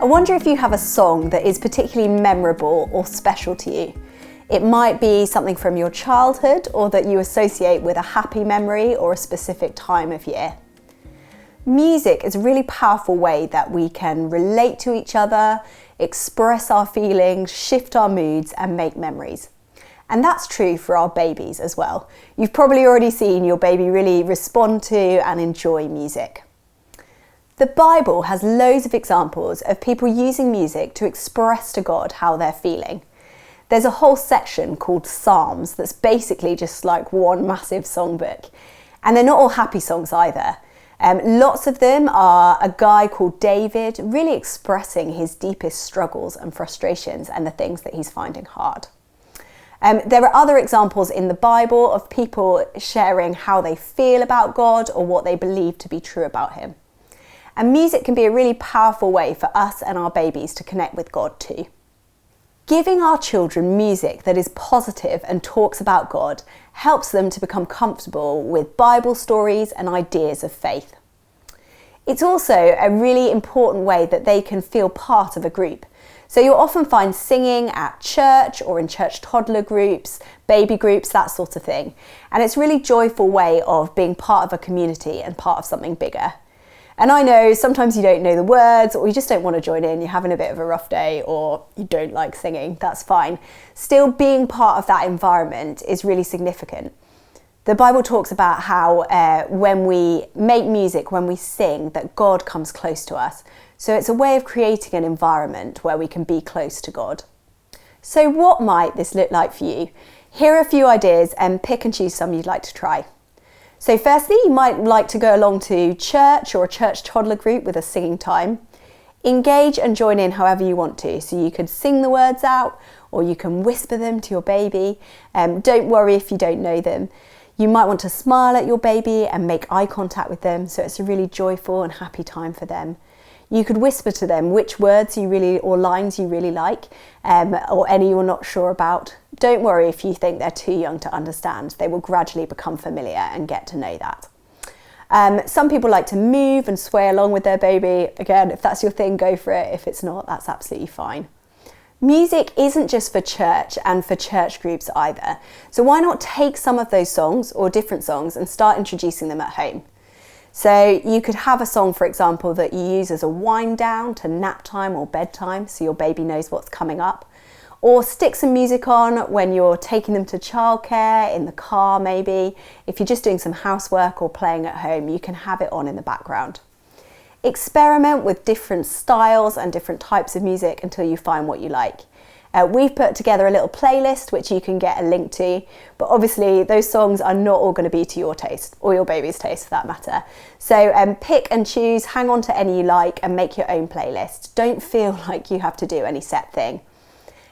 I wonder if you have a song that is particularly memorable or special to you. It might be something from your childhood or that you associate with a happy memory or a specific time of year. Music is a really powerful way that we can relate to each other, express our feelings, shift our moods and make memories. And that's true for our babies as well. You've probably already seen your baby really respond to and enjoy music. The Bible has loads of examples of people using music to express to God how they're feeling. There's a whole section called Psalms that's basically just like one massive songbook. And they're not all happy songs either. Lots of them are a guy called David really expressing his deepest struggles and frustrations and the things that he's finding hard. There are other examples in the Bible of people sharing how they feel about God or what they believe to be true about him. And music can be a really powerful way for us and our babies to connect with God too. Giving our children music that is positive and talks about God helps them to become comfortable with Bible stories and ideas of faith. It's also a really important way that they can feel part of a group. So you'll often find singing at church or in church toddler groups, baby groups, that sort of thing. And it's a really joyful way of being part of a community and part of something bigger. And I know sometimes you don't know the words or you just don't want to join in, you're having a bit of a rough day or you don't like singing, that's fine. Still, being part of that environment is really significant. The Bible talks about how when we make music, when we sing, that God comes close to us. So it's a way of creating an environment where we can be close to God. So what might this look like for you? Here are a few ideas and pick and choose some you'd like to try. So firstly, you might like to go along to church or a church toddler group with a singing time. Engage and join in however you want to. So you could sing the words out or you can whisper them to your baby. Don't worry if you don't know them. You might want to smile at your baby and make eye contact with them, so it's a really joyful and happy time for them. You could whisper to them which words you really or lines you really like, or any you're not sure about. Don't worry if you think they're too young to understand. They will gradually become familiar and get to know that. Some people like to move and sway along with their baby. Again, if that's your thing, go for it. If it's not, that's absolutely fine. Music isn't just for church and for church groups either. So why not take some of those songs or different songs and start introducing them at home? So you could have a song, for example, that you use as a wind down to nap time or bedtime so your baby knows what's coming up. Or stick some music on when you're taking them to childcare, in the car maybe. If you're just doing some housework or playing at home, you can have it on in the background. Experiment with different styles and different types of music until you find what you like. We've put together a little playlist which you can get a link to, but obviously those songs are not all going to be to your taste, or your baby's taste for that matter. So pick and choose, hang on to any you like and make your own playlist. Don't feel like you have to do any set thing.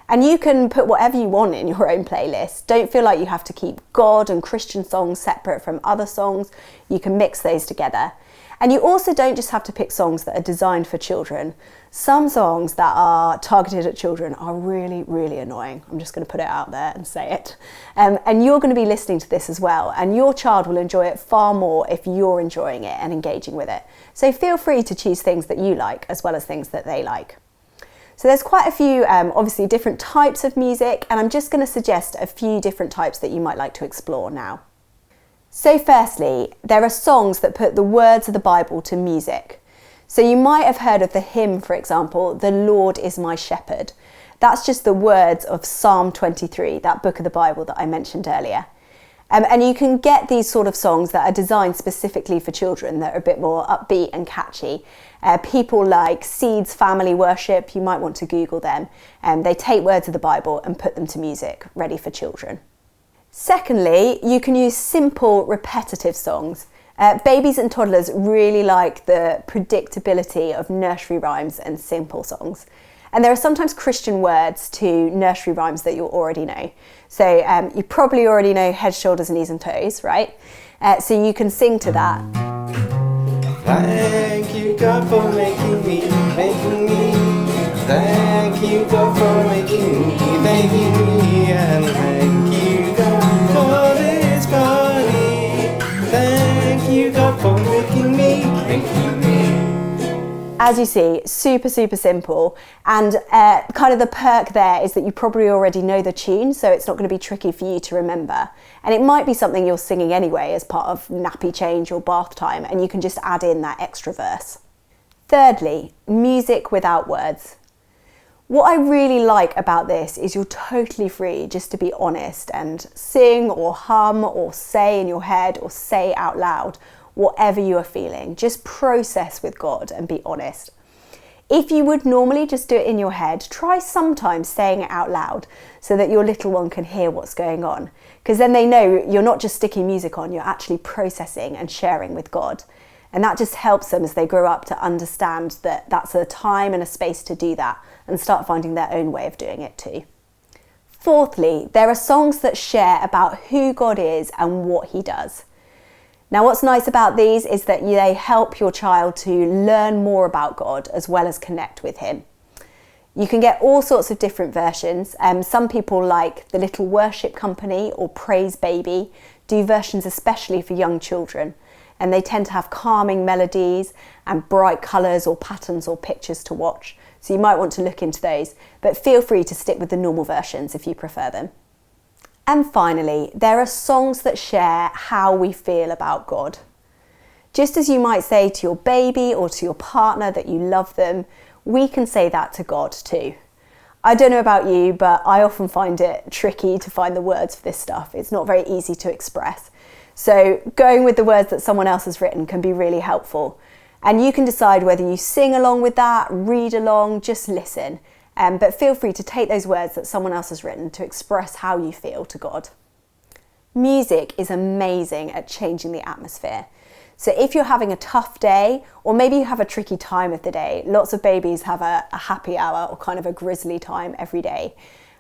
And you can put whatever you want in your own playlist. Don't feel like you have to keep God and Christian songs separate from other songs. You can mix those together. And you also don't just have to pick songs that are designed for children. Some songs that are targeted at children are really, really annoying. I'm just going to put it out there and say it. And you're going to be listening to this as well. And your child will enjoy it far more if you're enjoying it and engaging with it. So feel free to choose things that you like as well as things that they like. So there's quite a few, obviously, different types of music. And I'm just going to suggest a few different types that you might like to explore now. So firstly, there are songs that put the words of the Bible to music. So you might have heard of the hymn, for example, "The Lord is my shepherd." That's just the words of Psalm 23, that book of the Bible that I mentioned earlier. And you can get these sort of songs that are designed specifically for children that are a bit more upbeat and catchy. People like Seeds Family Worship, you might want to Google them. They take words of the Bible and put them to music, ready for children. Secondly, you can use simple, repetitive songs. Babies and toddlers really like the predictability of nursery rhymes and simple songs. And there are sometimes Christian words to nursery rhymes that you'll already know. So you probably already know head, shoulders, knees and toes, right? So you can sing to that. Thank you, God, for making me. Thank you, God, for making me, and thank you, God, for this body. Thank you, God, for making me. As you see, super simple, and kind of the perk there is that you probably already know the tune, so it's not going to be tricky for you to remember. And it might be something you're singing anyway as part of nappy change or bath time, and you can just add in that extra verse. Thirdly, music without words. What I really like about this is you're totally free just to be honest and sing or hum or say in your head or say out loud whatever you are feeling. Just process with God and be honest. If you would normally just do it in your head, try sometimes saying it out loud so that your little one can hear what's going on, because then they know you're not just sticking music on, you're actually processing and sharing with God. And that just helps them as they grow up to understand that that's a time and a space to do that and start finding their own way of doing it too. Fourthly, there are songs that share about who God is and what he does. Now, what's nice about these is that they help your child to learn more about God as well as connect with him. You can get all sorts of different versions. Some people, like the Little Worship Company or Praise Baby, do versions especially for young children, and they tend to have calming melodies and bright colours or patterns or pictures to watch. So you might want to look into those, but feel free to stick with the normal versions if you prefer them. And finally, there are songs that share how we feel about God. Just as you might say to your baby or to your partner that you love them, we can say that to God too. I don't know about you, but I often find it tricky to find the words for this stuff. It's not very easy to express. So going with the words that someone else has written can be really helpful. And you can decide whether you sing along with that, read along, just listen. But feel free to take those words that someone else has written to express how you feel to God. Music is amazing at changing the atmosphere. So if you're having a tough day, or maybe you have a tricky time of the day, lots of babies have a happy hour or kind of a grisly time every day.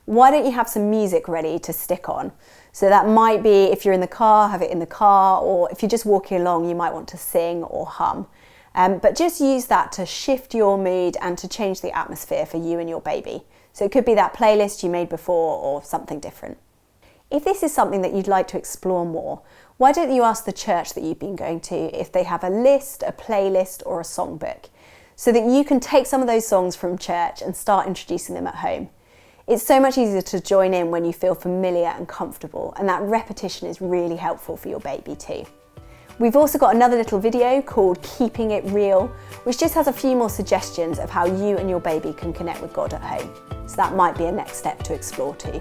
Why don't you have some music ready to stick on? So that might be, if you're in the car, have it in the car, or if you're just walking along, you might want to sing or hum. But just use that to shift your mood and to change the atmosphere for you and your baby. So it could be that playlist you made before or something different. If this is something that you'd like to explore more, why don't you ask the church that you've been going to if they have a list, a playlist or a songbook, so that you can take some of those songs from church and start introducing them at home. It's so much easier to join in when you feel familiar and comfortable, and that repetition is really helpful for your baby too. We've also got another little video called Keeping It Real, which just has a few more suggestions of how you and your baby can connect with God at home. So that might be a next step to explore too.